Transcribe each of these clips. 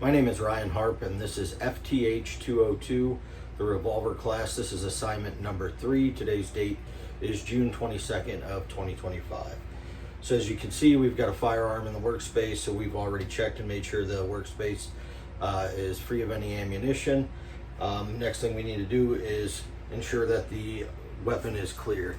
My name is Ryan Harp, and this is FTH 202, the revolver class. This is assignment number 3. Today's date is June 22nd of 2025. So as you can see, we've got a firearm in the workspace, so we've already checked and made sure the workspace is free of any ammunition. Next thing we need to do is ensure that the weapon is clear.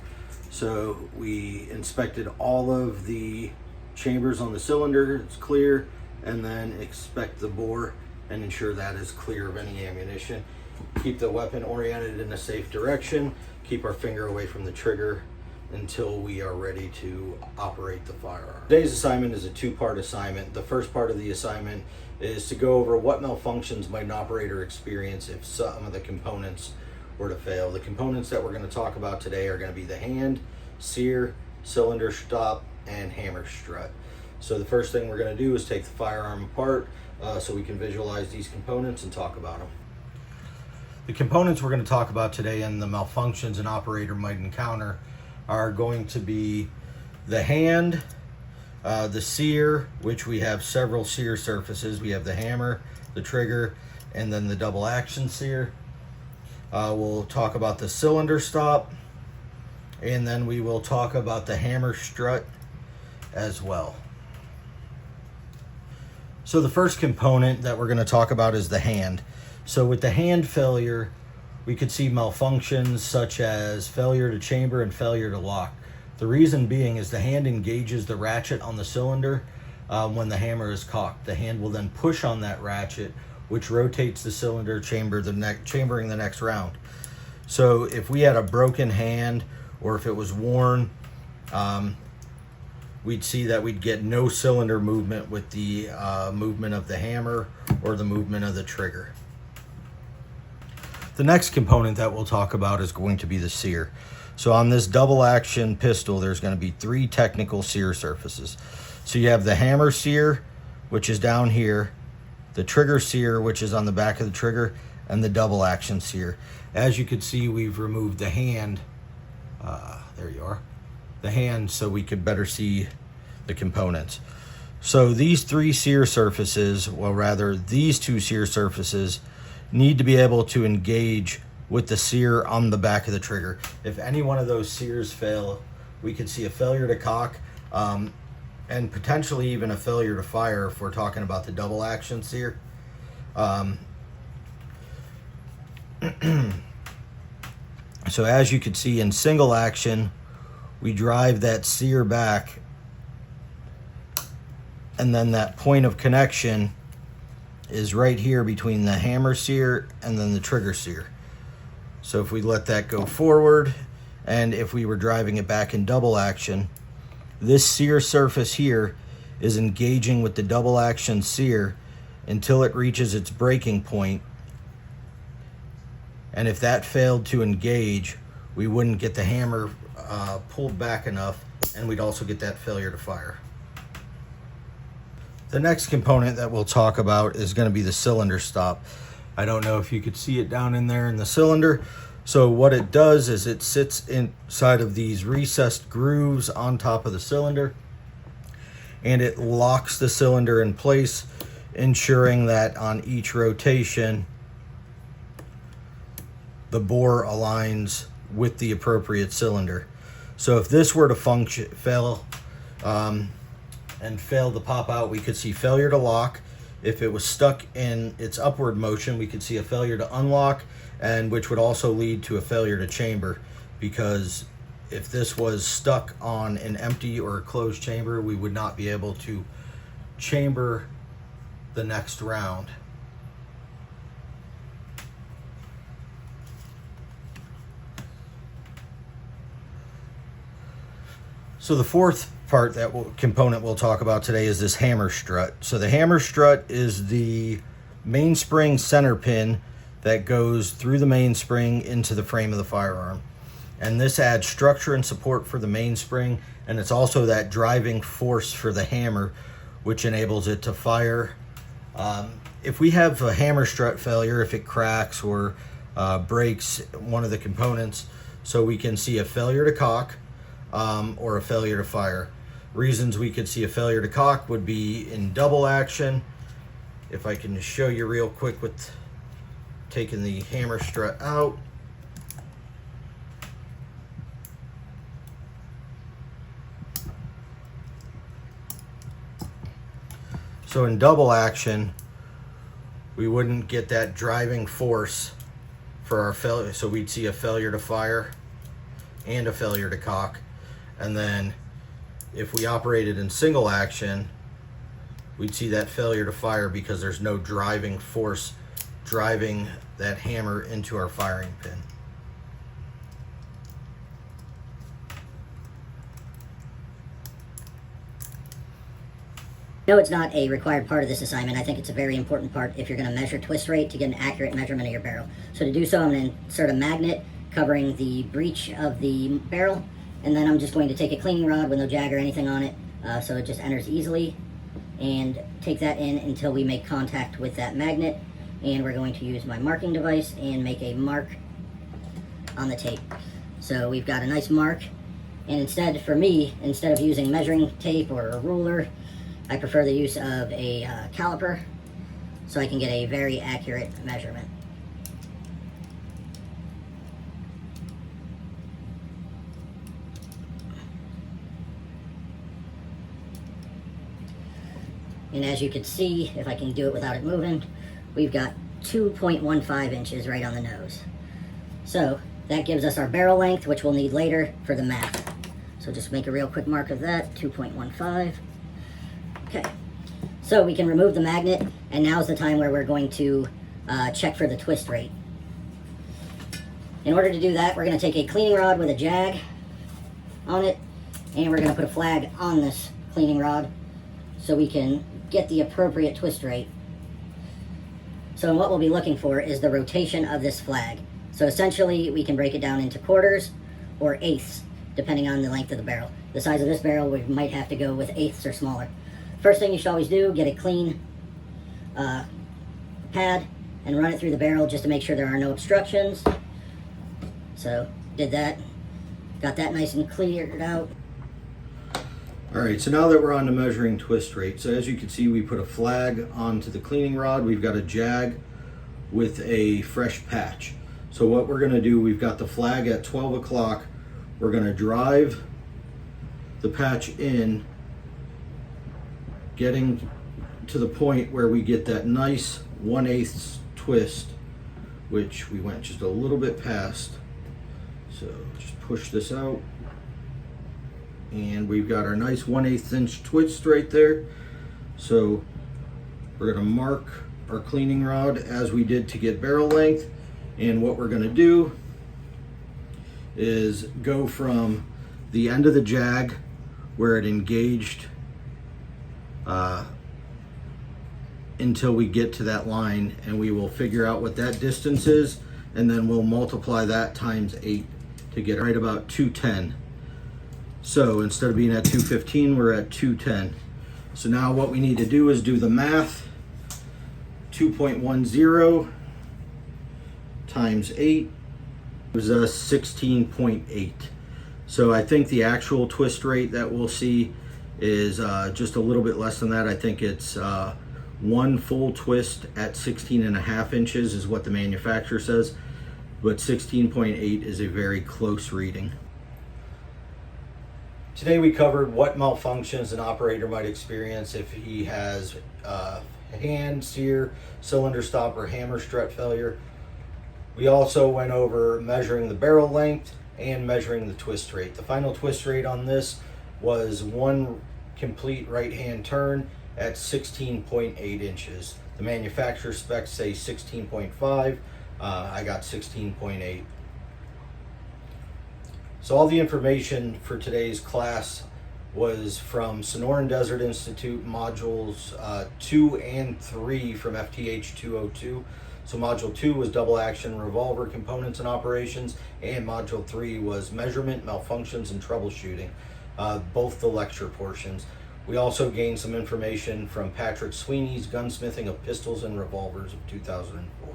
So we inspected all of the chambers on the cylinder, it's clear, and then inspect the bore and ensure that is clear of any ammunition. Keep the weapon oriented in a safe direction. Keep our finger away from the trigger until we are ready to operate the firearm. Today's assignment is a two-part assignment. The first part of the assignment is to go over what malfunctions might an operator experience if some of the components were to fail. The components that we're going to talk about today are going to be the hand, sear, cylinder stop, and hammer strut. So the first thing we're going to do is take the firearm apart so we can visualize these components and talk about them. The components we're going to talk about today and the malfunctions an operator might encounter are going to be the hand, the sear, which we have several sear surfaces. We have the hammer, the trigger, and then the double action sear. We'll talk about the cylinder stop, and then we will talk about the hammer strut as well. So the first component that we're going to talk about is the hand. So with the hand failure, we could see malfunctions such as failure to chamber and failure to lock. The reason being is the hand engages the ratchet on the cylinder when the hammer is cocked. The hand will then push on that ratchet, which rotates the cylinder chambering the next round. So if we had a broken hand or if it was worn, we'd see that we'd get no cylinder movement with the movement of the hammer or the movement of the trigger. The next component that we'll talk about is going to be the sear. So on this double action pistol, there's going to be 3 technical sear surfaces. So you have the hammer sear, which is down here, the trigger sear, which is on the back of the trigger, and the double action sear. As you can see, we've removed the hand. There you are. The hand, so we could better see the components. So these 3 sear surfaces, well rather these 2 sear surfaces, need to be able to engage with the sear on the back of the trigger. If any one of those sears fail, we could see a failure to cock and potentially even a failure to fire if we're talking about the double action sear. So as you can see in single action, we drive that sear back, and then that point of connection is right here between the hammer sear and then the trigger sear. So if we let that go forward, and if we were driving it back in double action, this sear surface here is engaging with the double action sear until it reaches its breaking point. And if that failed to engage, we wouldn't get the hammer pulled back enough, and we'd also get that failure to fire. The next component that we'll talk about is going to be the cylinder stop. I don't know if you could see it down in there in the cylinder. So what it does is it sits inside of these recessed grooves on top of the cylinder, and it locks the cylinder in place, ensuring that on each rotation the bore aligns with the appropriate cylinder. So if this were to fail to pop out, we could see failure to lock. If it was stuck in its upward motion, we could see a failure to unlock, and which would also lead to a failure to chamber, because if this was stuck on an empty or a closed chamber, we would not be able to chamber the next round. So the fourth component we'll talk about today is this hammer strut. So the hammer strut is the mainspring center pin that goes through the mainspring into the frame of the firearm. And this adds structure and support for the mainspring, and it's also that driving force for the hammer, which enables it to fire. If we have a hammer strut failure, if it cracks or breaks one of the components, so we can see a failure to cock or a failure to fire. Reasons we could see a failure to cock would be in double action, if I can show you real quick with taking the hammer strut out. So in double action, we wouldn't get that driving force for our failure. So we'd see a failure to fire and a failure to cock. And then if we operated in single action, we'd see that failure to fire because there's no driving force driving that hammer into our firing pin. No, it's not a required part of this assignment. I think it's a very important part if you're going to measure twist rate to get an accurate measurement of your barrel. So to do so, I'm going to insert a magnet covering the breech of the barrel, and then I'm just going to take a cleaning rod with no jag or anything on it, so it just enters easily, and take that in until we make contact with that magnet. And we're going to use my marking device and make a mark on the tape. So we've got a nice mark, and instead of using measuring tape or a ruler, I prefer the use of a caliper so I can get a very accurate measurement. And as you can see, if I can do it without it moving, we've got 2.15 inches right on the nose. So that gives us our barrel length, which we'll need later for the math. So just make a real quick mark of that, 2.15. Okay, so we can remove the magnet, and now's the time where we're going to check for the twist rate. In order to do that, we're going to take a cleaning rod with a jag on it, and we're going to put a flag on this cleaning rod so we can get the appropriate twist rate. So what we'll be looking for is the rotation of this flag. So essentially, we can break it down into quarters or eighths, depending on the length of the barrel. The size of this barrel, we might have to go with eighths or smaller. First thing you should always do, get a clean pad and run it through the barrel just to make sure there are no obstructions. So, did that. Got that nice and cleared out. Alright, so now that we're on to measuring twist rate, so as you can see, we put a flag onto the cleaning rod. We've got a jag with a fresh patch. So what we're going to do, we've got the flag at 12 o'clock. We're going to drive the patch in, getting to the point where we get that nice 1/8 twist, which we went just a little bit past. So just push this out, and we've got our nice 1/8 inch twist right there. So we're going to mark our cleaning rod as we did to get barrel length, and what we're going to do is go from the end of the jag where it engaged until we get to that line, and we will figure out what that distance is, and then we'll multiply that times 8 to get right about 210. So instead of being at 215, we're at 210. So now what we need to do is do the math. 2.10 times 8 gives us 16.8. So I think the actual twist rate that we'll see is just a little bit less than that. I think it's one full twist at 16.5 inches is what the manufacturer says, but 16.8 is a very close reading. Today we covered what malfunctions an operator might experience if he has hand, sear, cylinder stop, or hammer strut failure. We also went over measuring the barrel length and measuring the twist rate. The final twist rate on this was one complete right hand turn at 16.8 inches. The manufacturer specs say 16.5. I got 16.8. So all the information for today's class was from Sonoran Desert Institute modules 2 and 3 from FTH 202. So module 2 was double action revolver components and operations, and module 3 was measurement, malfunctions, and troubleshooting, both the lecture portions. We also gained some information from Patrick Sweeney's Gunsmithing of Pistols and Revolvers of 2004.